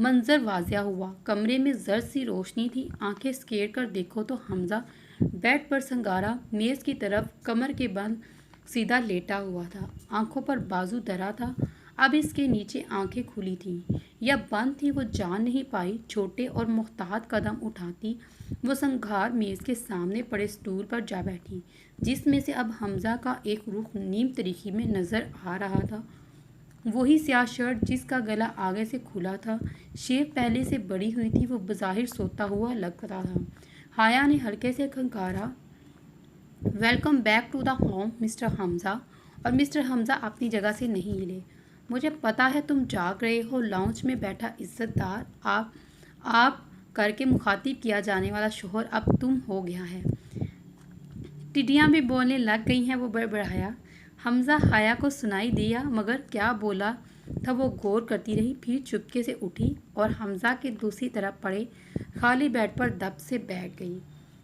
منظر واضح ہوا۔ کمرے میں زرد سی روشنی تھی۔ آنکھیں سکیڑ کر دیکھو تو حمزہ بیڈ پر سنگارا میز کی طرف کمر کے بل سیدھا لیٹا ہوا تھا، آنکھوں پر بازو دھرا تھا۔ اب اس کے نیچے آنکھیں کھلی تھیں یا بند تھی وہ جان نہیں پائی۔ چھوٹے اور محتاط قدم اٹھاتی وہ سنگار میز کے سامنے پڑے سٹول پر جا بیٹھی، جس میں سے اب حمزہ کا ایک رخ نیم تاریکی میں نظر آ رہا تھا۔ وہی سیاہ شرٹ جس کا گلا آگے سے کھلا تھا، شیو پہلے سے بڑی ہوئی تھی، وہ بظاہر سوتا ہوا لگتا تھا۔ حیا نے ہلکے سے کھنکارا، welcome back to the home mister Hamza, اور مسٹر حمزہ اپنی جگہ سے نہیں ہلے۔ مجھے پتا ہے تم جاگ رہے ہو۔ لاؤنج میں بیٹھا عزت دار آپ کر کے مخاطب کیا جانے والا شوہر اب تم ہو گیا ہے۔ ٹڈیاں بھی بولنے لگ گئی ہیں، وہ بڑبڑایا۔ حمزہ حیا کو سنائی دیا مگر کیا بولا تھا وہ غور کرتی رہی، پھر چپکے سے اٹھی اور حمزہ کے دوسری طرف پڑے خالی بیڈ پر دب سے بیٹھ گئی۔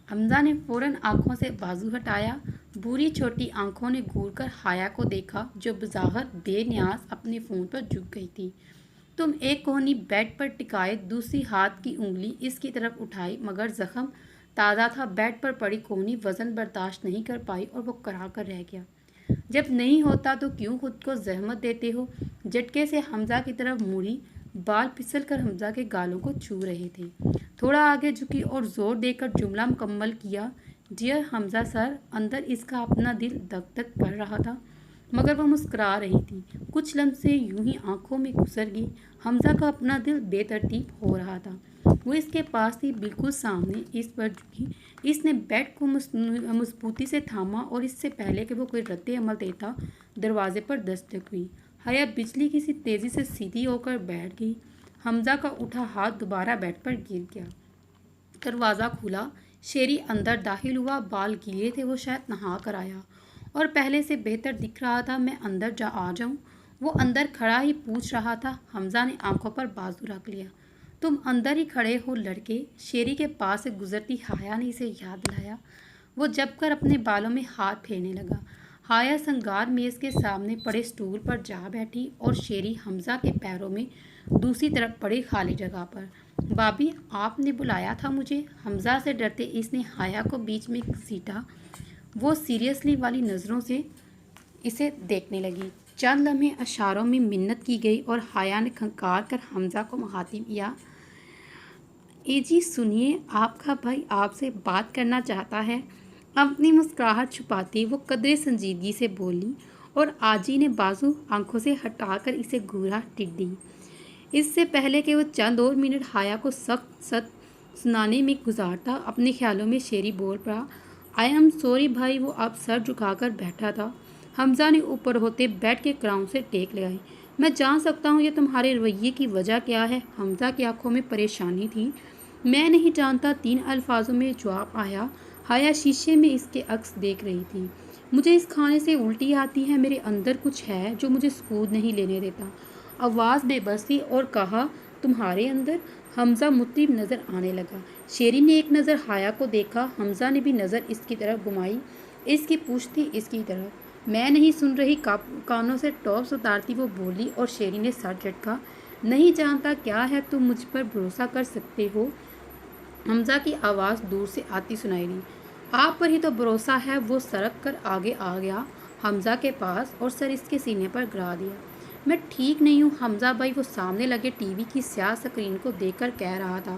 حمزہ نے فوراً آنکھوں سے بازو ہٹایا، بری چھوٹی آنکھوں نے گھور کر حیا کو دیکھا جو بظاہر بے نیاز اپنے فون پر جھک گئی تھی۔ تم ایک کوہنی بیڈ پر ٹکائے دوسری ہاتھ کی انگلی اس کی طرف اٹھائی مگر زخم تازہ تھا۔ بیڈ پر پڑی کوہنی وزن برداشت نہیں کر پائی اور وہ کرا کر رہ گیا۔ جب نہیں ہوتا تو کیوں خود کو زحمت دیتے ہو؟ جھٹکے سے حمزہ کی طرف مڑی، بال پھسل کر حمزہ کے گالوں کو چھو رہے تھے۔ تھوڑا آگے جھکی اور زور دے کر جملہ مکمل کیا، ڈیئر حمزہ سر۔ اندر اس کا اپنا دل دھک دھک کر رہا تھا مگر وہ مسکرا رہی تھی۔ کچھ لمحے یوں ہی آنکھوں میں گزر گئی۔ حمزہ کا اپنا دل بے ترتیب ہو رہا تھا۔ وہ اس کے پاس تھی، بالکل سامنے، اس پر جھکی۔ اس نے بیڈ کو مضبوطی سے تھاما اور اس سے پہلے کہ وہ کوئی رد عمل دیتا دروازے پر دستک ہوئی۔ حیا بجلی کی سی تیزی سے سیدھی ہو کر بیٹھ گئی۔ حمزہ کا اٹھا ہاتھ دوبارہ بیڈ پر گر گیا۔ دروازہ کھلا، شیری اندر داخل ہوا۔ بال گیلے تھے، وہ شاید نہا کر آیا اور پہلے سے بہتر دکھ رہا تھا۔ میں اندر آ جاؤں؟ وہ اندر کھڑا ہی پوچھ رہا تھا۔ حمزہ نے آنکھوں پر بازو رکھ لیا۔ تم اندر ہی کھڑے ہو لڑکے، شیری کے پاس سے گزرتی حیا نے اسے یاد دلایا۔ وہ جب کر اپنے بالوں میں ہاتھ پھیرنے لگا۔ حیا سنگار میز کے سامنے پڑے سٹول پر جا بیٹھی اور شیری حمزہ کے پیروں میں دوسری طرف پڑے خالی جگہ پر۔ بابی، آپ نے بلایا تھا مجھے؟ حمزہ سے ڈرتے اس نے حیا کو بیچ میں گھسیٹا۔ وہ سیریسلی والی نظروں سے اسے دیکھنے لگی۔ چند لمحے اشاروں میں منت کی گئی اور حیا نے کھنکار کر حمزہ کو مخاطب کیا، اے جی سنیے، آپ کا بھائی آپ سے بات کرنا چاہتا ہے۔ اپنی مسکراہٹ چھپاتے وہ قدرے سنجیدگی سے بولی اور آجی نے بازو آنکھوں سے ہٹا کر اسے گھورا، ٹڈی۔ اس سے پہلے کہ وہ چند اور منٹ حیا کو سخت سنانے میں گزارتا، اپنے خیالوں میں شیری بول پڑا، آئی ایم سوری بھائی۔ وہ اب سر جھکا کر بیٹھا تھا۔ حمزہ نے اوپر ہوتے بیڈ کے کراؤن سے ٹیک لگائی۔ میں جان سکتا ہوں یہ تمہارے رویے کی وجہ کیا ہے؟ حمزہ کی آنکھوں میں پریشانی تھی۔ میں نہیں جانتا، 3 الفاظوں میں جواب آیا۔ حیا شیشے میں اس کے عکس دیکھ رہی تھی۔ مجھے اس کھانے سے الٹی آتی ہے، میرے اندر کچھ ہے جو مجھے سکون نہیں لینے دیتا۔ آواز بے بس تھی اور کہا، تمہارے اندر؟ حمزہ مضطرب نظر آنے لگا۔ شیری نے ایک نظر حیا کو دیکھا، حمزہ نے بھی نظر اس کی طرف گھمائی۔ اس کی پوچھ تھی اس کی طرف۔ میں نہیں سن رہی، کانوں سے ٹاپس اتارتی وہ بولی اور شیری نے سر جھٹکا۔ نہیں جانتا کیا ہے، تم مجھ پر بھروسہ کر سکتے ہو؟ حمزہ کی آواز دور سے آتی سنائی دی۔ آپ پر ہی تو بھروسہ ہے۔ وہ سرک کر آگے آ گیا حمزہ کے پاس اور سر اس کے سینے پر گرا دیا۔ میں ٹھیک نہیں ہوں حمزہ بھائی، وہ سامنے لگے ٹی وی کی سیاہ اسکرین کو دیکھ کر کہہ رہا تھا۔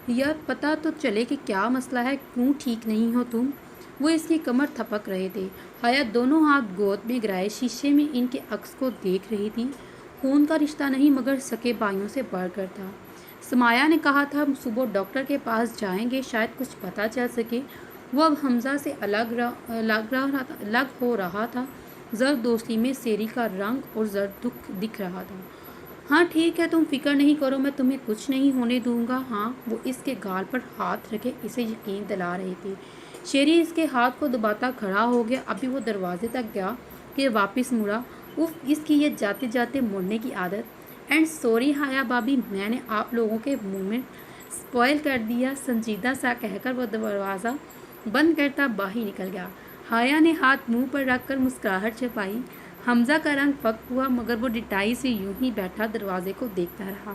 یار پتہ تو چلے کہ کیا مسئلہ ہے، کیوں ٹھیک نہیں ہو تم؟ وہ اس کی کمر تھپک رہے تھے۔ حیا دونوں ہاتھ گود میں گرائے شیشے میں ان کے عکس کو دیکھ رہی تھی۔ خون کا رشتہ نہیں مگر سکے بھائیوں سے بڑھ کر تھا۔ سمایا نے کہا تھا صبح ڈاکٹر کے پاس جائیں گے، شاید کچھ پتہ چل سکے۔ وہ اب حمزہ سے الگ ہو رہا تھا۔ زرد دوستی میں سیری کا رنگ اور زرد دکھ دکھ رہا تھا۔ ہاں ٹھیک ہے، تم فکر نہیں کرو، میں تمہیں کچھ نہیں ہونے دوں گا۔ ہاں، وہ اس کے گال پر ہاتھ رکھے اسے یقین دلا رہے تھے۔ شیری اس کے ہاتھ کو دباتا کھڑا ہو گیا۔ ابھی وہ دروازے تک گیا کہ واپس مڑا۔ اف، اس کی یہ جاتے جاتے مڑنے کی عادت۔ اینڈ سوری حیا بابی، میں نے آپ لوگوں کے مومنٹ سپوائل کر دیا، سنجیدہ سا کہہ کر وہ دروازہ بند کرتا باہر نکل گیا۔ حیا نے ہاتھ منہ پر رکھ کر مسکراہٹ چھپائی۔ حمزہ کا رنگ فک ہوا مگر وہ ڈٹائی سے یوں ہی بیٹھا دروازے کو دیکھتا رہا۔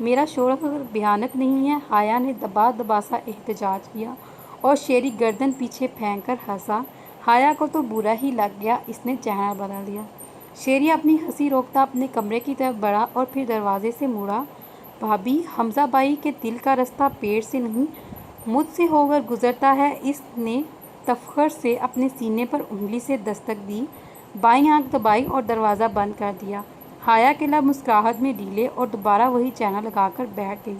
میرا شور بھیانک نہیں ہے؟ حیا نے دبا دبا سا احتجاج کیا اور شیری گردن پیچھے پھینک کر ہنسا۔ حیا کو تو برا ہی لگ گیا، اس نے چہرہ بدل دیا۔ شیری اپنی ہنسی روکتا اپنے کمرے کی طرف بڑھا اور پھر دروازے سے مڑا۔ بھابھی، حمزہ بھائی کے دل کا رستہ پیٹ سے نہیں مجھ سے ہو کر گزرتا ہے۔ اس نے تفخر سے اپنے سینے پر انگلی سے دستک دی، بائیں آنکھ دبائی اور دروازہ بند کر دیا۔ حیا کے لب مسکراہٹ میں ڈھیلے اور دوبارہ وہی چینل لگا کر بیٹھ گئی۔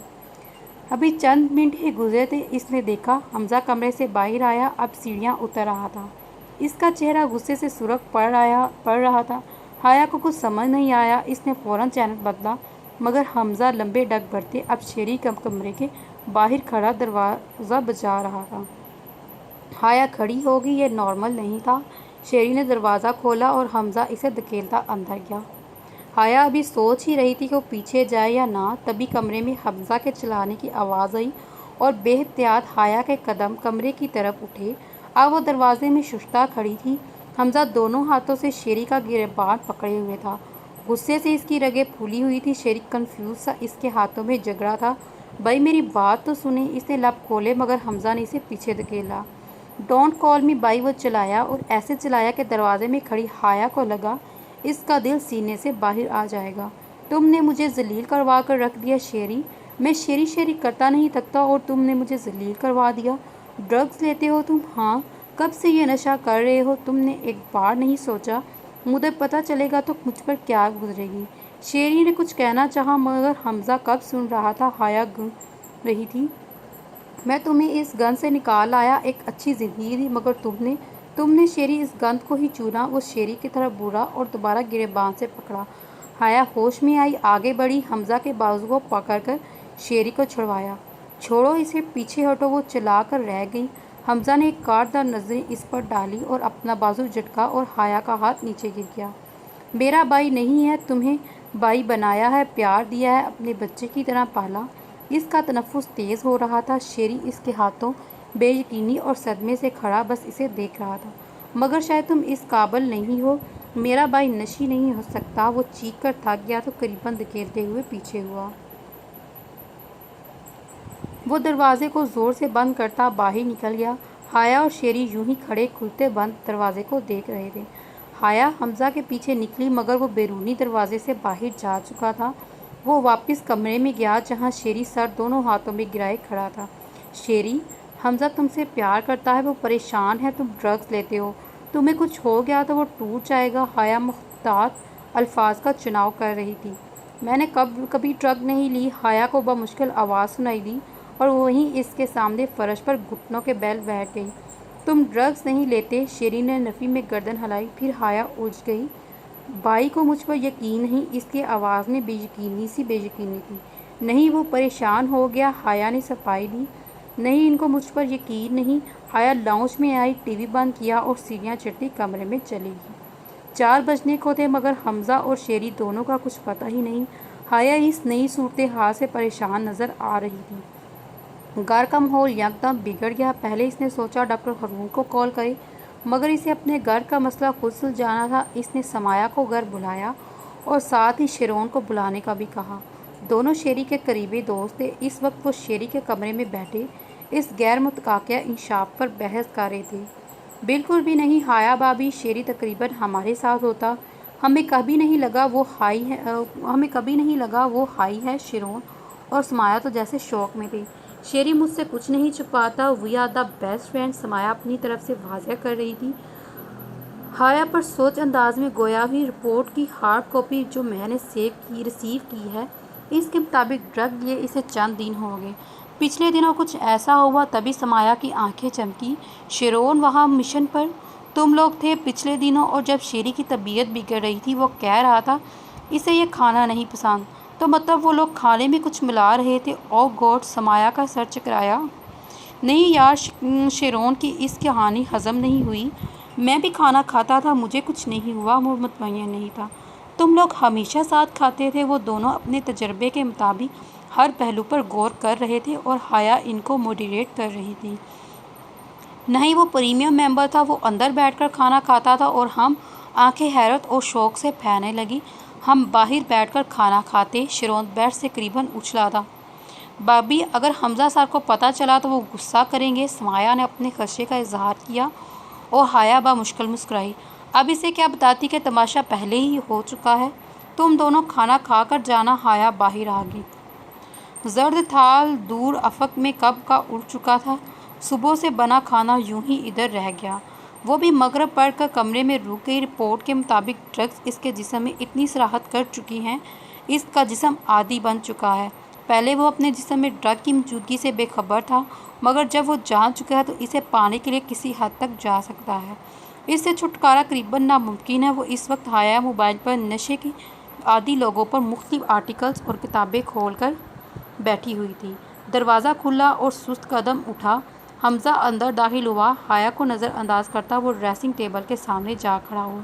ابھی چند منٹ ہی گزرے تھے، اس نے دیکھا حمزہ کمرے سے باہر آیا، اب سیڑھیاں اتر رہا تھا۔ اس کا چہرہ غصے سے سرخ پڑ رہا تھا۔ حیا کو کچھ سمجھ نہیں آیا، اس نے فوراً چینل بدلا، مگر حمزہ لمبے ڈگ بھرتے اب شیری کمرے کے باہر کھڑا دروازہ بجا رہا تھا۔ حیا کھڑی ہو گئی، یہ نارمل نہیں تھا۔ شیری نے دروازہ کھولا اور حمزہ اسے دھکیلتا اندر گیا۔ حیا ابھی سوچ ہی رہی تھی کہ وہ پیچھے جائے یا نہ، تبھی کمرے میں حمزہ کے چلانے کی آواز آئی اور بے احتیاط حیا کے قدم کمرے کی طرف اٹھے۔ اب وہ دروازے میں ششتر کھڑی تھی۔ حمزہ دونوں ہاتھوں سے شیری کا گریباں پکڑے ہوئے تھا، غصے سے اس کی رگیں پھولی ہوئی تھی۔ شیری کنفیوز سا اس کے ہاتھوں میں جگ رہا تھا۔ بھائی میری بات تو سنیں، اس نے لب کھولے مگر حمزہ نے اسے پیچھے دھکیلا۔ ڈونٹ کال می بھائی، وہ چلایا اور ایسے چلایا کہ دروازے میں کھڑی حیا کو لگا اس کا دل سینے سے باہر آ جائے گا۔ تم نے مجھے ذلیل کروا کر رکھ دیا شیری، میں شیری شیری کرتا نہیں تھکتا اور تم نے مجھے ذلیل کروا دیا۔ ڈرگز لیتے ہو تم؟ ہاں۔ کب سے یہ نشہ کر رہے ہو؟ تم نے ایک بار نہیں سوچا مجھے پتہ چلے گا تو مجھ پر کیا گزرے گی؟ شیری نے کچھ کہنا چاہا مگر حمزہ کب سن رہا تھا۔ حیا گنگ رہی تھی۔ میں تمہیں اس گند سے نکال لایا، ایک اچھی زندگی دی، مگر تم نے شیری اس گند کو ہی چنا۔ وہ شیری کی طرف بڑھا اور دوبارہ گریباں سے پکڑا۔ حیا ہوش میں آئی، آگے بڑھی، حمزہ کے بازو کو پکڑ کر شیری کو چھڑوایا۔ چھوڑو اسے، پیچھے ہٹو، وہ چلا کر رہ گئی۔ حمزہ نے ایک کاٹدار نظریں اس پر ڈالی اور اپنا بازو جھٹکا اور حیا کا ہاتھ نیچے گر گیا۔ میرا بھائی نہیں ہے، تمہیں بھائی بنایا ہے، پیار دیا ہے، اپنے بچے کی طرح پالا۔ اس کا تنفس تیز ہو رہا تھا۔ شیری اس کے ہاتھوں بے یقینی اور صدمے سے کھڑا بس اسے دیکھ رہا تھا۔ مگر شاید تم اس قابل نہیں ہو، میرا بھائی نشی نہیں ہو سکتا۔ وہ چیخ کر تھک گیا تو قریباً دھکیلتے ہوئے پیچھے ہوا۔ وہ دروازے کو زور سے بند کرتا باہر نکل گیا۔ حیا اور شیری یوں ہی کھڑے کھلتے بند دروازے کو دیکھ رہے تھے۔ حیا حمزہ کے پیچھے نکلی مگر وہ بیرونی دروازے سے باہر جا چکا تھا۔ وہ واپس کمرے میں گیا جہاں شیری سر دونوں ہاتھوں میں گرائے کھڑا تھا۔ شیری، حمزہ تم سے پیار کرتا ہے، وہ پریشان ہے، تم ڈرگز لیتے ہو، تمہیں کچھ ہو گیا تو وہ ٹوٹ جائے گا۔ حیا محتاط الفاظ کا چناؤ کر رہی تھی۔ میں نے کبھی ڈرگ نہیں لی، حیا کو بمشکل آواز سنائی دی اور وہیں اس کے سامنے فرش پر گھٹنوں کے بل بیٹھ گئی۔ تم ڈرگز نہیں لیتے، شیری نے نفی میں گردن ہلائی۔ پھر حیا الجھ گئی۔ بھائی کو مجھ پر یقین نہیں، اس کی آواز میں بے یقینی تھی۔ نہیں، وہ پریشان ہو گیا، حیا نے صفائی دی۔ نہیں، ان کو مجھ پر یقین نہیں۔ حیا لاؤنج میں آئی، ٹی وی بند کیا اور سیڑھیاں چڑھتی کمرے میں چلی گئی۔ 4 بجنے کو تھے مگر حمزہ اور شیری دونوں کا کچھ پتہ ہی نہیں۔ حیا اس نئی صورتحال سے پریشان نظر آ رہی تھی۔ گھر کا ماحول یکدم بگڑ گیا۔ پہلے اس نے سوچا ڈاکٹر ہارون کو کال کرے مگر اسے اپنے گھر کا مسئلہ خود سلجھانا تھا۔ اس نے سمایا کو گھر بلایا اور ساتھ ہی شیرون کو بلانے کا بھی کہا۔ دونوں شیری کے قریبی دوست تھے۔ اس وقت وہ شیری کے کمرے میں بیٹھے اس غیر متوقع انکشاف پر بحث کر رہے تھے۔ بالکل بھی نہیں حیا بھابھی، شیری تقریباً ہمارے ساتھ ہوتا، ہمیں کبھی نہیں لگا وہ ہائی ہے۔ شیرون اور سمایا تو جیسے شوق میں تھے۔ شیری مجھ سے کچھ نہیں چھپاتا، we are the best friend, Sumaya اپنی طرف سے واضح کر رہی تھی۔ حیا پر سوچ انداز میں گویا ہوئی رپورٹ کی ہارڈ کاپی جو میں نے ریسیو کی ہے، اس کے مطابق ڈرگ لیے اسے چند دن ہو گئے۔ پچھلے دنوں کچھ ایسا ہوا، تبھی سمایا کی آنکھیں چمکی۔ شیرون وہاں مشن پر تم لوگ تھے پچھلے دنوں، اور جب شیری کی طبیعت بگڑ رہی تھی وہ کہہ رہا تھا اسے یہ کھانا نہیں پسند، تو مطلب وہ لوگ کھانے میں کچھ ملا رہے تھے۔ اوہ گاڈ، سمایا کا سر چکرایا۔ نہیں یار، شیرون کی اس کہانی ہضم نہیں ہوئی، میں بھی کھانا کھاتا تھا، مجھے کچھ نہیں ہوا، وہ مطمئن نہیں تھا۔ تم لوگ ہمیشہ ساتھ کھاتے تھے۔ وہ دونوں اپنے تجربے کے مطابق ہر پہلو پر غور کر رہے تھے اور حیا ان کو موڈیریٹ کر رہی تھی۔ نہیں، وہ پریمیم ممبر تھا، وہ اندر بیٹھ کر کھانا کھاتا تھا اور ہم۔ آنکھیں حیرت اور شوق سے پھیرنے لگیں۔ ہم باہر بیٹھ کر کھانا کھاتے۔ شیرون بیڈ سے قریباً اچھلا تھا۔ بابی اگر حمزہ سر کو پتہ چلا تو وہ غصہ کریں گے۔ سمایا نے اپنے خدشے کا اظہار کیا اور حیا بمشکل مسکرائی۔ اب اسے کیا بتاتی کہ تماشا پہلے ہی ہو چکا ہے۔ تم دونوں کھانا کھا کر جانا۔ حیا باہر آ گئی۔ زرد تھال دور افق میں کب کا اڑ چکا تھا۔ صبح سے بنا کھانا یوں ہی ادھر رہ گیا۔ وہ بھی مغرب پڑھ کر کمرے میں رک گئی۔ رپورٹ کے مطابق ڈرگس اس کے جسم میں اتنی سراحت کر چکی ہیں، اس کا جسم عادی بن چکا ہے۔ پہلے وہ اپنے جسم میں ڈرگ کی موجودگی سے بے خبر تھا، مگر جب وہ جان چکا ہے تو اسے پانے کے لیے کسی حد تک جا سکتا ہے۔ اس سے چھٹکارا قریباً ناممکن ہے۔ وہ اس وقت حیا موبائل پر نشے کے عادی لوگوں پر مختلف آرٹیکلز اور کتابیں کھول کر بیٹھی ہوئی تھی۔ دروازہ کھلا اور سست قدم اٹھا۔ حمزہ اندر داخل ہوا۔ حیا کو نظر انداز کرتا وہ ڈریسنگ ٹیبل کے سامنے جا کھڑا ہوا۔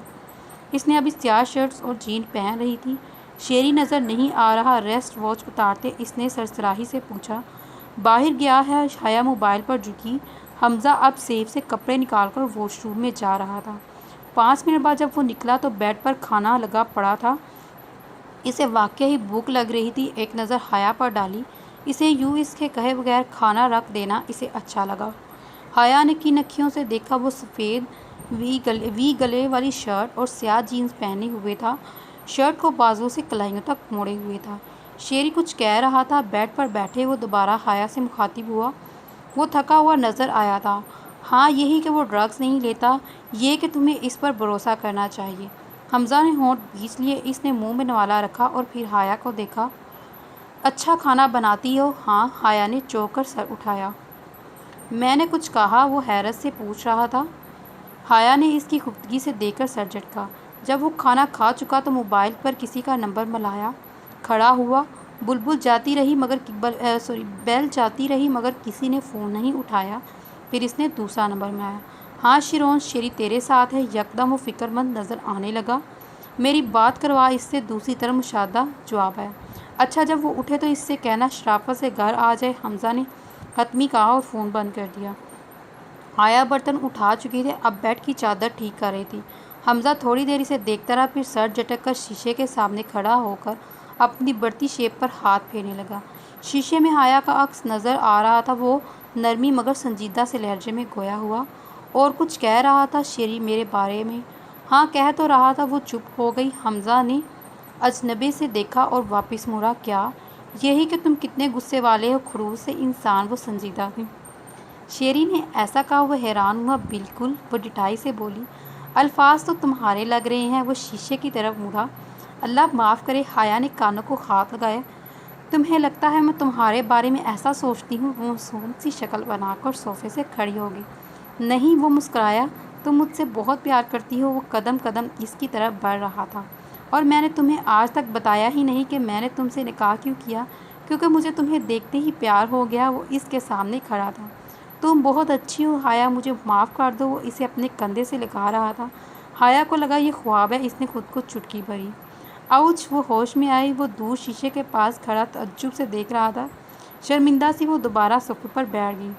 اس نے ابھی سیاہ شرٹس اور جین پہن رہی تھی۔ شیری نظر نہیں آ رہا۔ ریسٹ واچ اتارتے اس نے سرسراہی سے پوچھا، باہر گیا ہے؟ حیا موبائل پر جھکی۔ حمزہ اب سیف سے کپڑے نکال کر واش روم میں جا رہا تھا۔ 5 منٹ بعد جب وہ نکلا تو بیڈ پر کھانا لگا پڑا تھا۔ اسے واقعی بھوک لگ رہی تھی۔ ایک نظر حیا پر ڈالی۔ اسے یوں اس کے کہے بغیر کھانا رکھ دینا اسے اچھا لگا۔ حیا نے کن اکھیوں سے دیکھا۔ وہ سفید وی گلے والی شرٹ اور سیاہ جینز پہنے ہوئے تھا۔ شرٹ کو بازو سے کلائیوں تک موڑے ہوئے تھا۔ شیری کچھ کہہ رہا تھا۔ بیڈ پر بیٹھے وہ دوبارہ حیا سے مخاطب ہوا۔ وہ تھکا ہوا نظر آیا تھا۔ ہاں یہی کہ وہ ڈرگس نہیں لیتا، یہ کہ تمہیں اس پر بھروسہ کرنا چاہیے۔ حمزہ نے ہونٹ بھینچ لیے۔ اس نے منہ میں نوالا رکھا اور پھر حیا کو دیکھا۔ اچھا کھانا بناتی ہو؟ ہاں، حیا نے چونک کر سر اٹھایا۔ میں نے کچھ کہا؟ وہ حیرت سے پوچھ رہا تھا۔ حیا نے اس کی خفتگی سے دیکھ کر سر جھٹکا۔ جب وہ کھانا کھا چکا تو موبائل پر کسی کا نمبر ملایا۔ کھڑا ہوا۔ بیل جاتی رہی مگر کسی نے فون نہیں اٹھایا۔ پھر اس نے دوسرا نمبر ملایا۔ ہاں شیرون، شیری تیرے ساتھ ہے؟ یکدم وہ فکر مند نظر آنے لگا۔ میری بات کروا اس سے۔ دوسری طرف مشاہدہ جواب آیا۔ اچھا جب وہ اٹھے تو اس سے کہنا شرافت سے گھر آ جائے۔ حمزہ نے حتمی کہا اور فون بند کر دیا۔ حیا برتن اٹھا چکی تھی، اب بیڈ کی چادر ٹھیک کر رہی تھی۔ حمزہ تھوڑی دیر اسے دیکھتا رہا، پھر سر جھٹک کر شیشے کے سامنے کھڑا ہو کر اپنی بڑھتی شیپ پر ہاتھ پھیرنے لگا۔ شیشے میں حیا کا عکس نظر آ رہا تھا۔ وہ نرمی مگر سنجیدہ سے لہجے میں گویا ہوا اور کچھ کہہ رہا تھا۔ شیری میرے بارے میں؟ ہاں کہہ تو رہا تھا۔ وہ چپ ہو گئی۔ حمزہ نے اجنبی سے دیکھا اور واپس مڑا۔ کیا؟ یہی کہ تم کتنے غصے والے ہو۔ خروش سے انسان وہ سنجیدہ تھی۔ شیری نے ایسا کہا۔ وہ حیران ہوا۔ بالکل، وہ ڈٹائی سے بولی۔ الفاظ تو تمہارے لگ رہے ہیں۔ وہ شیشے کی طرف مڑا۔ اللہ معاف کرے، حیا نے کانوں کو ہاتھ لگایا۔ تمہیں لگتا ہے میں تمہارے بارے میں ایسا سوچتی ہوں؟ وہ معصوم سی شکل بنا کر صوفے سے کھڑی ہو گئی۔ نہیں، وہ مسکرایا۔ تم مجھ سے بہت پیار کرتی ہو۔ وہ قدم قدم اس کی طرف بڑھ رہا تھا۔ اور میں نے تمہیں آج تک بتایا ہی نہیں کہ میں نے تم سے نکاح کیوں کیا، کیونکہ مجھے تمہیں دیکھتے ہی پیار ہو گیا۔ وہ اس کے سامنے کھڑا تھا۔ تم بہت اچھی ہو حیا، مجھے معاف کر دو۔ وہ اسے اپنے کندھے سے لگا رہا تھا۔ حیا کو لگا یہ خواب ہے۔ اس نے خود کو چٹکی بھری۔ آؤچ! وہ ہوش میں آئی۔ وہ دور شیشے کے پاس کھڑا تعجب سے دیکھ رہا تھا۔ شرمندہ سی وہ دوبارہ صفحے پر بیٹھ گئی۔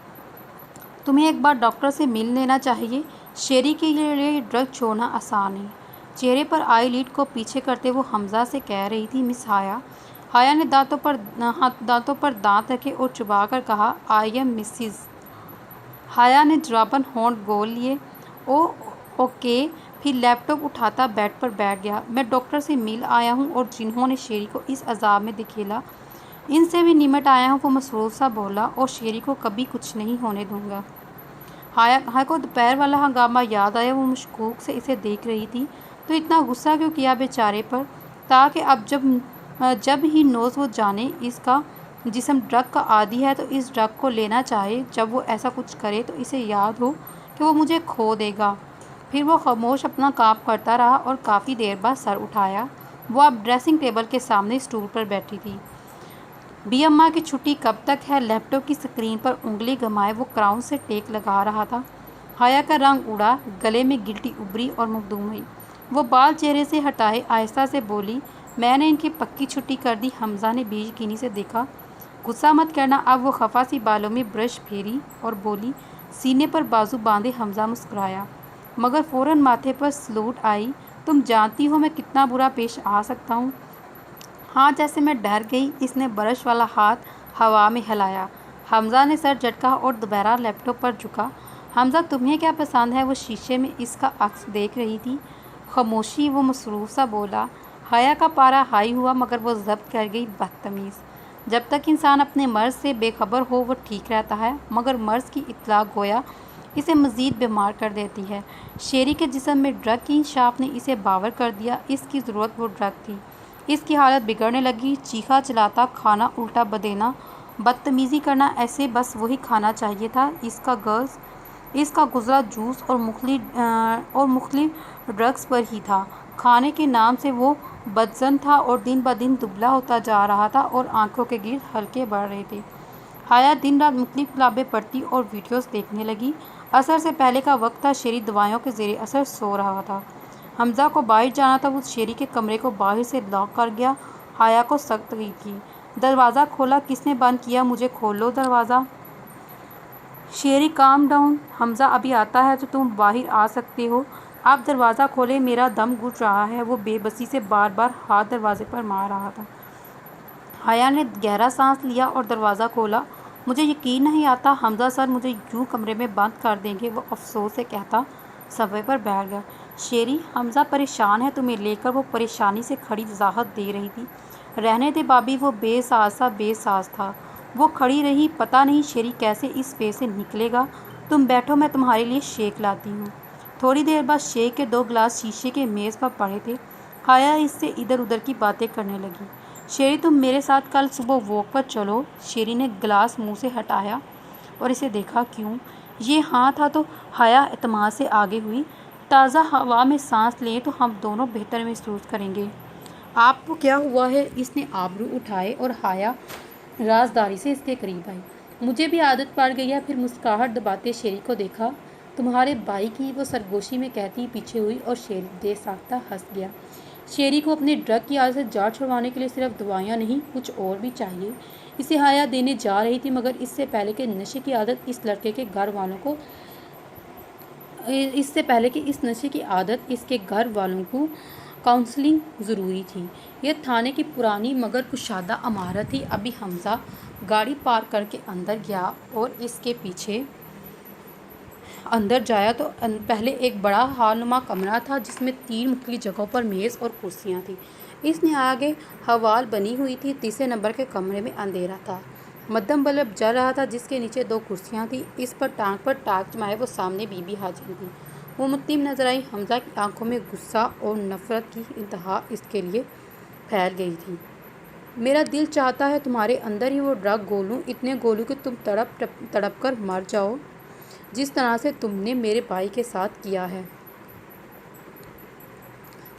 تمہیں ایک بار ڈاکٹر سے مل لینا چاہیے۔ شیری کے لیے ڈرگ چھوڑنا آسان نہیں۔ چہرے پر آئی لڈ کو پیچھے کرتے وہ حمزہ سے کہہ رہی تھی، مس حیا۔ حیا نے دانتوں پر دانت رکھے اور چبا کر کہا، آئی ایم مسز۔ حیا نے جواباً ہونٹ گول لیے۔ اوکے۔ پھر لیپ ٹاپ اٹھاتا بیڈ پر بیٹھ گیا۔ میں ڈاکٹر سے مل آیا ہوں اور جنہوں نے شیری کو اس عذاب میں دھکیلا، ان سے بھی نمٹ آیا ہوں۔ وہ مسرور سا بولا، اور شیری کو کبھی کچھ نہیں ہونے دوں گا۔ حیا کو دوپہر والا ہنگامہ یاد آیا۔ وہ مشکوک سے اسے دیکھ رہی تھی۔ تو اتنا غصہ کیوں کیا بیچارے پر؟ تاکہ اب جب ہی نوز وہ جانے اس کا جسم ڈرگ کا عادی ہے تو اس ڈرگ کو لینا چاہے۔ جب وہ ایسا کچھ کرے تو اسے یاد ہو کہ وہ مجھے کھو دے گا۔ پھر وہ خاموش اپنا کام کرتا رہا اور کافی دیر بعد سر اٹھایا۔ وہ اب ڈریسنگ ٹیبل کے سامنے اسٹول پر بیٹھی تھی۔ بی اماں کی چھٹی کب تک ہے؟ لیپ ٹاپ کی اسکرین پر انگلی گھمائے وہ کراؤن سے ٹیک لگا رہا تھا۔ حیا کا رنگ اڑا، گلے میں گلٹی ابھری اور مخدوم ہوئی۔ وہ بال چہرے سے ہٹائے آہستہ سے بولی، میں نے ان کی پکی چھٹی کر دی۔ حمزہ نے بے یقینی سے دیکھا۔ غصہ مت کرنا۔ اب وہ خفا سی بالوں میں برش پھیری اور بولی۔ سینے پر بازو باندھے حمزہ مسکرایا، مگر فوراً ماتھے پر سلوٹ آئی۔ تم جانتی ہو میں کتنا برا پیش آ سکتا ہوں۔ ہاں جیسے میں ڈر گئی۔ اس نے برش والا ہاتھ ہوا میں ہلایا۔ حمزہ نے سر جھٹکا اور دوبارہ لیپ ٹاپ پر جھکا۔ حمزہ تمہیں کیا پسند ہے؟ وہ شیشے میں اس کا عکس دیکھ رہی تھی۔ خاموشی۔ وہ مصروف سا بولا۔ حیا کا پارا ہائی ہوا مگر وہ ضبط کر گئی۔ بدتمیز۔ جب تک انسان اپنے مرض سے بے خبر ہو وہ ٹھیک رہتا ہے، مگر مرض کی اطلاع گویا اسے مزید بیمار کر دیتی ہے۔ شیری کے جسم میں ڈرگ کی انکشاف نے اسے باور کر دیا۔ اس کی ضرورت وہ ڈرگ تھی۔ اس کی حالت بگڑنے لگی۔ چیخا چلاتا کھانا الٹا بدینا بدتمیزی کرنا، ایسے بس وہی کھانا چاہیے تھا۔ اس کا گزرا جوس اور مختلف ڈرگس پر ہی تھا۔ کھانے کے نام سے وہ بدظن تھا اور دن بدن دبلا ہوتا جا رہا تھا اور آنکھوں کے گرد حلقے بڑھ رہے تھے۔ حیا دن رات مختلف کتابیں پڑھتی اور ویڈیوز دیکھنے لگی۔ عصر سے پہلے کا وقت تھا۔ شیری دوائیوں کے زیر اثر سو رہا تھا۔ حمزہ کو باہر جانا تھا۔ وہ شیری کے کمرے کو باہر سے لاک کر گیا۔ حیا کو سخت تکلیف کی۔ دروازہ کھولا۔ کس نے بند کیا؟ مجھے کھولو دروازہ۔ شیری کام ڈاؤن۔ حمزہ ابھی آتا ہے تو تم باہر آ سکتے ہو۔ آپ دروازہ کھولیں، میرا دم گھٹ رہا ہے۔ وہ بے بسی سے بار بار ہاتھ دروازے پر مار رہا تھا۔ حیا نے گہرا سانس لیا اور دروازہ کھولا۔ مجھے یقین نہیں آتا حمزہ سر مجھے یوں کمرے میں بند کر دیں گے؟ وہ افسوس سے کہتا صفحے پر بیٹھ گیا۔ شیری حمزہ پریشان ہے تمہیں لے کر۔ وہ پریشانی سے کھڑی وضاحت دے رہی تھی۔ رہنے دے بابی۔ وہ بے ساز تھا۔ وہ کھڑی رہی۔ پتہ نہیں شیری کیسے اس فیز سے نکلے گا۔ تم بیٹھو، میں تمہارے لیے شیک لاتی ہوں۔ تھوڑی دیر بعد شیک کے 2 گلاس شیشے کے میز پر پڑے تھے۔ حیا اس سے ادھر ادھر کی باتیں کرنے لگی۔ شیری تم میرے ساتھ کل صبح واک پر چلو۔ شیری نے گلاس منہ سے ہٹایا اور اسے دیکھا۔ کیوں؟ یہ ہاں تھا تو حیا اعتماد سے آگے ہوئی۔ تازہ ہوا میں سانس لیں تو ہم دونوں بہتر محسوس کریں گے۔ آپ کو کیا ہوا ہے؟ اس نے آبرو اٹھائے اور حیا رازداری سے اس کے قریب آئی۔ مجھے بھی عادت پڑ گئی ہے۔ پھر مسکراہٹ دباتے شیری کو دیکھا۔ تمہارے بھائی کی؟ وہ سرگوشی میں کہتی پیچھے ہوئی اور شیری دے ساختہ ہنس گیا۔ شیری کو اپنے ڈرگ کی عادت سے جاڑ چھڑوانے کے لیے صرف دوائیاں نہیں کچھ اور بھی چاہیے۔ اسے حیا دینے جا رہی تھی مگر اس سے پہلے کہ نشے کی عادت اس لڑکے کے گھر والوں کو کاؤنسلنگ ضروری تھی۔ یہ تھانے کی پرانی مگر کشادہ عمارت تھی۔ ابھی حمزہ گاڑی پارک کر کے اندر گیا اور اس کے پیچھے اندر جایا تو پہلے ایک بڑا ہال نما کمرہ تھا جس میں 3 مختلف جگہوں پر میز اور کرسیاں تھیں۔ اس نے آگے حوال بنی ہوئی تھی۔ تیسرے نمبر کے کمرے میں اندھیرا تھا۔ مدھم بلب جل رہا تھا جس کے نیچے 2 کرسیاں تھیں۔ اس پر ٹانگ جمائے وہ سامنے بی بی حاجن تھی۔ وہ مطمئن نظر آئی۔ حمزہ کی آنکھوں میں غصہ اور نفرت کی انتہا اس کے لیے پھیل گئی تھی۔ میرا دل چاہتا ہے تمہارے اندر ہی وہ ڈرگ گھولوں، اتنے گھولوں کہ تم تڑپ کر مر جاؤ جس طرح سے تم نے میرے بھائی کے ساتھ کیا ہے۔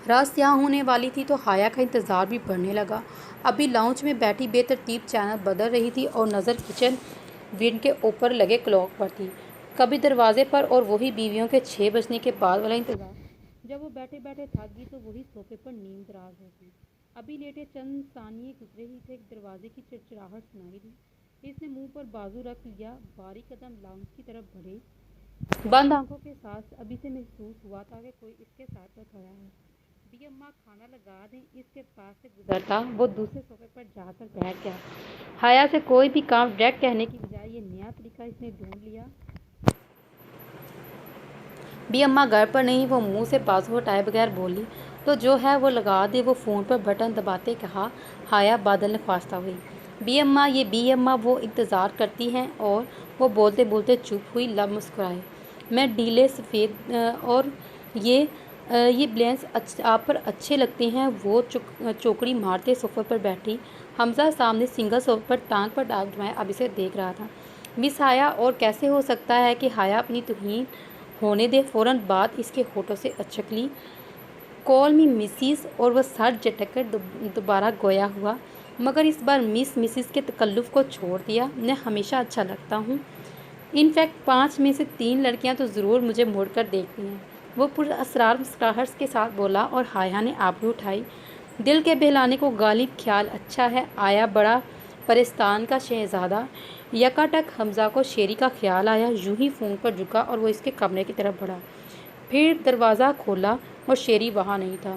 رات سیاہ ہونے والی تھی تو حیا کا انتظار بھی بڑھنے لگا۔ ابھی لاؤنج میں بیٹھی بے ترتیب چینل بدل رہی تھی اور نظر کچن ونڈ کے اوپر لگے کلاک پر تھی۔ کبھی دروازے پر اور وہی بیویوں کے 6 بجنے کے بعد والا انتظار۔ جب وہ بیٹھے بیٹھے تھک گئی تو وہی صوفے پر نیم دراز ہوتی۔ ابھی لیٹے چند ثانیے گزرے ہی تھے، دروازے کی چرچراہٹ سنائی دی۔ اس نے منہ پر بازو رکھ لیا، باری قدم لاؤنج کی طرف بڑھے۔ بند آنکھوں کے ساتھ ابھی سے محسوس ہوا تھا کہ کوئی اس کے ساتھ کھڑا ہے۔ بی اماں کھانا لگا دیں۔ اس کے پاس سے گزرتا وہ دوسرے صوفے پر جا کر بیٹھ گیا۔ حیا سے کوئی بھی کام ڈائریکٹ کہنے کی بجائے یہ نیا طریقہ اس نے ڈھونڈ لیا۔ بی اماں گھر پر نہیں۔ وہ منہ سے بازو ہٹائے بغیر بولی، تو جو ہے وہ لگا دے۔ وہ فون پر بٹن دباتے کہا۔ حیا بادل نخواستہ ہوئی۔ بی اماں، یہ بی اماں وہ انتظار کرتی ہیں۔ اور وہ بولتے بولتے چپ ہوئی، لب مسکرائے۔ میں ڈھیلے سفید اور یہ بلینس آپ پر اچھے لگتے ہیں۔ وہ چوکڑی مارتے صوفے پر بیٹھی۔ حمزہ سامنے سنگل صوفے پر ٹانگ جمائے اب اسے دیکھ رہا تھا۔ مس حیا، اور کیسے ہو سکتا ہے کہ حیا اپنی توہین ہونے دے؟ فوراً بات اس کے ہونٹوں سے اچک لی۔ کال می مسز، اور وہ سر جھٹک کر دوبارہ گویا ہوا، مگر اس بار مسز کے تکلف کو چھوڑ دیا۔ میں ہمیشہ اچھا لگتا ہوں۔ ان فیکٹ 5 میں سے 3 لڑکیاں تو ضرور مجھے مڑ کر دیکھتی ہیں۔ وہ پراسرار مسکراہٹ کے ساتھ بولا اور حیا نے آبرو اٹھائی۔ دل کے بہلانے کو غالب خیال اچھا ہے۔ آیا بڑا پرستان کا شہزادہ؟ یکاٹک حمزہ کو شیری کا خیال آیا۔ یوں ہی فون پر جھکا اور وہ اس کے کمرے کی طرف بڑھا۔ پھر دروازہ کھولا اور شیری وہاں نہیں تھا۔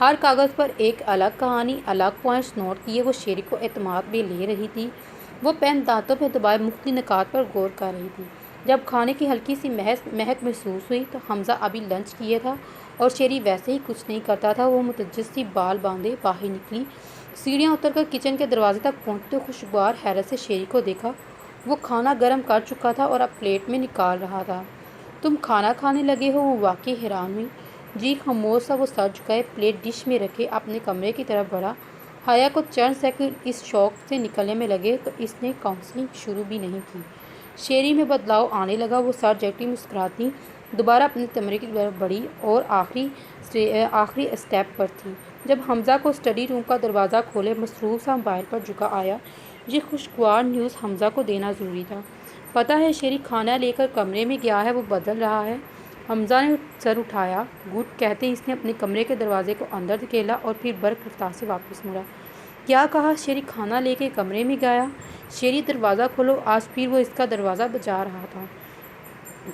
ہر کاغذ پر ایک الگ کہانی، الگ پوائنٹس نوٹ کیے وہ شیری کو اعتماد میں لے رہی تھی۔ وہ پین دانتوں پہ دبائے مختلف نکات پر غور کر رہی تھی۔ جب کھانے کی ہلکی سی مہک محسوس ہوئی تو حمزہ ابھی لنچ کیے تھا اور شیری ویسے ہی کچھ نہیں کرتا تھا۔ وہ متجس سی بال باندھے باہر نکلی، سیڑھیاں اتر کر کچن کے دروازے تک پہنچی تو خوشگوار حیرت سے شیری کو دیکھا۔ وہ کھانا گرم کر چکا تھا اور اب پلیٹ میں نکال رہا تھا۔ تم کھانا کھانے لگے ہو؟ وہ واقعی حیران ہوئی۔ جی خاموش سا وہ سر جھکائے پلیٹ ڈش میں رکھے اپنے کمرے کی طرف بڑھا۔ حیا کو چند سیکنڈ اس شوق سے نکلنے میں لگے تو اس نے کاؤنسلنگ شروع بھی نہیں کی۔ شیری میں بدلاؤ آنے لگا۔ وہ سر جھٹی مسکراتی دوبارہ اپنے کمرے کی طرف بڑھی اور آخری اسٹیپ پر تھی جب حمزہ کو اسٹڈی روم کا دروازہ کھولے مصروف سا موبائل پر جھکا آیا۔ یہ خوشگوار نیوز حمزہ کو دینا ضروری تھا۔ پتہ ہے شیری کھانا لے کر کمرے میں گیا ہے، وہ بدل رہا ہے۔ حمزہ نے سر اٹھایا۔ گڈ کہتے اس نے اپنے کمرے کے دروازے کو اندر دھکیلا اور پھر برق رفتار سے واپس مڑا۔ کیا کہا؟ شیری کھانا لے کے کمرے میں گیا؟ شیری دروازہ کھولو۔ آج پھر وہ اس کا دروازہ بجا رہا تھا۔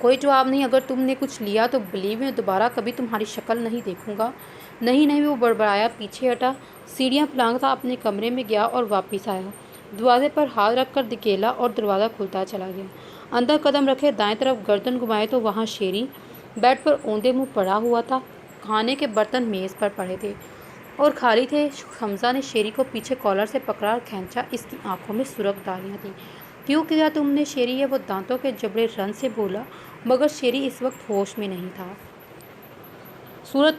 کوئی جواب نہیں۔ اگر تم نے کچھ لیا تو بلیو میں دوبارہ کبھی تمہاری شکل نہیں دیکھوں گا۔ نہیں، وہ بڑبڑایا، پیچھے ہٹا، سیڑھیاں پھلانگتا اپنے کمرے میں گیا اور واپس آیا۔ دروازے پر ہاتھ رکھ کر دھکیلا اور دروازہ کھلتا چلا گیا۔ اندر قدم رکھے دائیں طرف گردن گھمائے تو وہاں شیری بیڈ پر اوندے منہ پڑا ہوا تھا۔ کھانے کے برتن میز پر پڑے تھے اور خالی تھے۔ حمزہ نے شیری کو پیچھے کالر سے پکڑا اور کھینچا۔ اس کی آنکھوں میں سرخ داریاں تھیں۔ کیوں کیا تم نے شیری؟ وہ دانتوں کے جبڑے رن سے بولا مگر شیری اس وقت ہوش میں نہیں تھا۔ سورج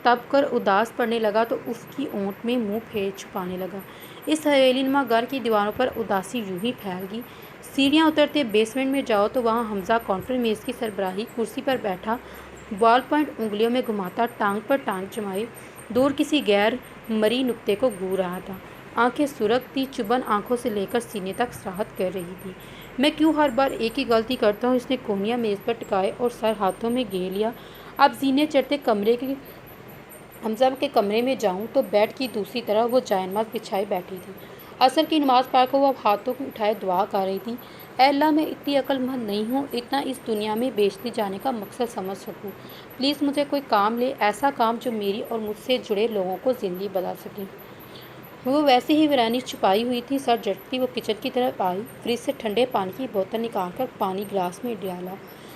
تپ کر اداس پڑنے لگا تو اس کی اونٹ میں منہ پھیر چھپانے لگا۔ اس حویلی نما گھر کی دیواروں پر اداسی یوں ہی پھیل گئی۔ سیڑھیاں اترتے بیسمنٹ میں جاؤ تو وہاں حمزہ کاؤنٹر میز کی سربراہی کرسی پر بیٹھا بال پوائنٹ انگلیوں میں گھماتا ٹانگ پر ٹانگ جمائے دور کسی غیر مرئی نقطے کو گھو رہا تھا۔ آنکھیں سرخ تھی، چبن آنکھوں سے لے کر سینے تک سراہد کر رہی تھی۔ میں کیوں ہر بار ایک ہی غلطی کرتا ہوں؟ اس نے کونیاں میز پر ٹکائے اور سر ہاتھوں میں گھیر لیا۔ اب سینے چڑھتے حمزہ کے کمرے میں جاؤں تو بیڈ کی دوسری طرف وہ جائے نماز بچھائے بیٹھی تھی۔ عصر کی نماز پڑھ کر وہ اب ہاتھوں کو اٹھائے دعا کر رہی تھی۔ اے اللہ، میں اتنی عقل مند نہیں ہوں اتنا اس دنیا میں بیچتے جانے کا مقصد سمجھ سکوں۔ پلیز مجھے کوئی کام لے، ایسا کام جو میری اور مجھ سے جڑے لوگوں کو زندگی بدل سکے۔ وہ ویسے ہی ویرانی چھپائی ہوئی تھی۔ سر جھٹتی وہ کچن کی طرف آئی، فریج سے ٹھنڈے پانی کی بوتل نکال کر پانی گلاس میں ڈالا،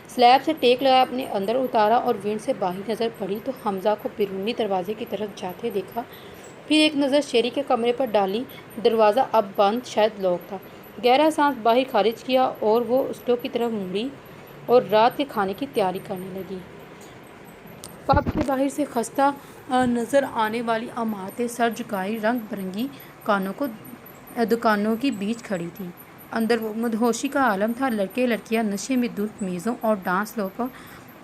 سلیب سے ٹیک لگایا، اپنے اندر اتارا اور ونڈ سے باہر نظر پڑی تو حمزہ کو بیرونی دروازے کی طرف جاتے دیکھا۔ پھر ایک نظر شیری کے کمرے پر ڈالی۔ دروازہ اب بند، شاید لاک تھا۔ گہرا سانس باہر خارج کیا اور وہ اسٹوو کی طرف مڑی اور رات کے کھانے کی تیاری کرنے لگی۔ پب کے باہر سے خستہ نظر آنے والی عمارتیں سر جھکائے رنگ برنگی دکانوں کے بیچ کھڑی تھیں۔ اندر مدہوشی کا عالم تھا۔ لڑکے لڑکیاں نشے میں دھت میزوں اور ڈانس فلور پر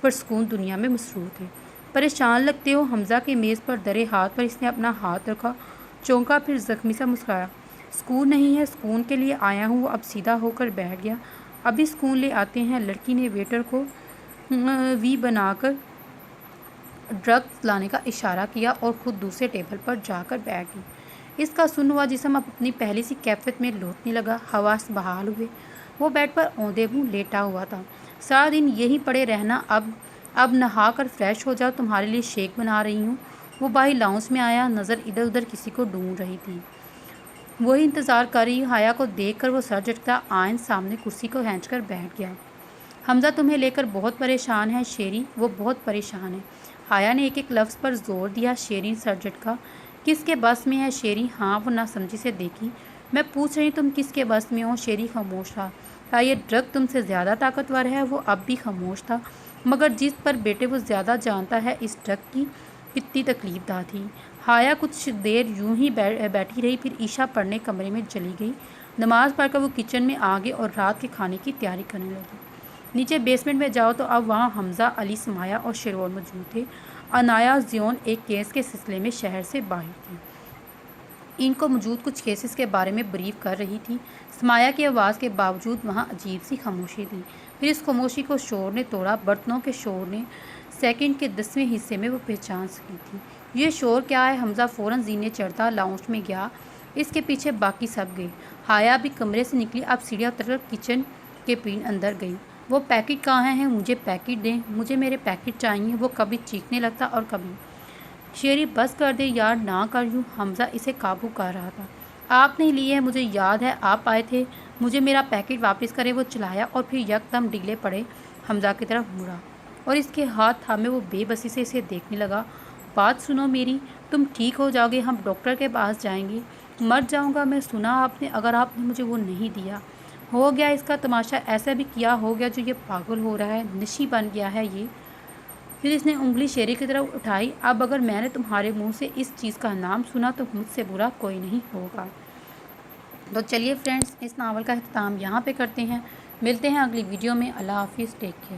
پرسکون دنیا میں مصروف تھے۔ پریشان لگتے ہو؟ حمزہ کے میز پر درے ہاتھ پر اس نے اپنا ہاتھ رکھا، چونکا، پھر زخمی سا مسکرایا۔ سکون نہیں ہے؟ سکون کے لیے آیا ہوں۔ وہ اب سیدھا ہو کر بیٹھ گیا۔ ابھی سکون لے آتے ہیں۔ لڑکی نے ویٹر کو وی بنا کر ڈرگس لانے کا اشارہ کیا اور خود دوسرے ٹیبل پر جا کر بیٹھ گئی۔ اس کا سن ہوا جسم اب اپنی پہلی سی کیفیت میں لوٹنے لگا۔ حواس بحال ہوئے۔ وہ بیڈ پر اوندے منہ لیٹا ہوا تھا۔ سارا دن یہیں پڑے رہنا، اب نہا کر فریش ہو جاؤ، تمہارے لیے شیک بنا رہی ہوں۔ وہ باہر لاؤنج میں آیا، نظر ادھر ادھر کسی کو ڈھونڈ رہی تھی۔ وہی انتظار کر رہی۔ حیا کو دیکھ کر وہ سر جھٹکا آئین سامنے کرسی کو کھینچ کر بیٹھ گیا۔ حمزہ تمہیں لے کر بہت پریشان ہے شیری۔ وہ بہت پریشان ہے۔ حیا نے ایک ایک لفظ پر زور دیا۔ شیری سر جھٹکا۔ کس کے بس میں ہے شیری؟ ہاں، وہ ناسمجھی سے دیکھی۔ میں پوچھ رہی تم کس کے بس میں ہو؟ شیری خاموش رہا۔ کیا یہ ڈرگ تم سے زیادہ طاقتور ہے؟ وہ اب بھی خاموش تھا۔ مگر جس پر بیٹے وہ زیادہ جانتا ہے اس ڈرگ کی کتنی تکلیف دہ تھی۔ حیا کچھ دیر یوں ہی بیٹھی رہی، پھر عشاء پڑھنے کمرے میں چلی گئی۔ نماز پڑھ کر وہ کچن میں آ گئی اور رات کے کھانے کی تیاری کرنے لگی۔ نیچے بیسمنٹ میں جاؤ تو اب وہاں حمزہ، علی، سمایہ اور شیرور موجود تھے۔ عنایا زیون ایک کیس کے سلسلے میں شہر سے باہر تھی۔ ان کو موجود کچھ کیسز کے بارے میں بریف کر رہی تھی۔ سمایہ کی آواز کے باوجود وہاں عجیب سی خاموشی تھی۔ پھر اس خاموشی کو شور نے توڑا، برتنوں کے شور نے۔ سیکنڈ کے 10ویں حصے میں وہ پہچان سکی تھی۔ یہ شور کیا ہے؟ حمزہ فوراً زینے چڑھتا لاؤنج میں گیا۔ اس کے پیچھے باقی سب گئے۔ حیا بھی کمرے سے نکلی، اب سیڑھیاں اتر کر کچن کے اندر گئی۔ وہ پیکٹ کہاں ہیں؟ مجھے پیکٹ دیں، مجھے میرے پیکٹ چاہیے۔ وہ کبھی چیخنے لگتا اور کبھی شیری بس کر دے یار، نہ کر یوں۔ حمزہ اسے قابو کر رہا تھا۔ آپ نے لی ہے، مجھے یاد ہے آپ آئے تھے، مجھے میرا پیکٹ واپس کرے۔ وہ چلایا اور پھر یکدم ڈھیلے پڑے حمزہ کی طرف مڑا اور اس کے ہاتھ تھامے وہ بے بسی سے اسے دیکھنے لگا۔ بات سنو میری، تم ٹھیک ہو جاؤ گے، ہم ڈاکٹر کے پاس جائیں گے۔ مر جاؤں گا میں، سنا آپ نے؟ اگر آپ نے مجھے وہ نہیں دیا۔ ہو گیا اس کا تماشا، ایسا بھی کیا ہو گیا جو یہ پاگل ہو رہا ہے، نشی بن گیا ہے یہ۔ پھر اس نے انگلی شیری کی طرف اٹھائی۔ اب اگر میں نے تمہارے منہ سے اس چیز کا نام سنا تو مجھ سے برا کوئی نہیں ہوگا۔ تو چلیے فرینڈس، اس ناول کا اختتام یہاں پہ کرتے ہیں۔ ملتے ہیں اگلی ویڈیو میں۔ اللہ حافظ، ٹیک کیئر۔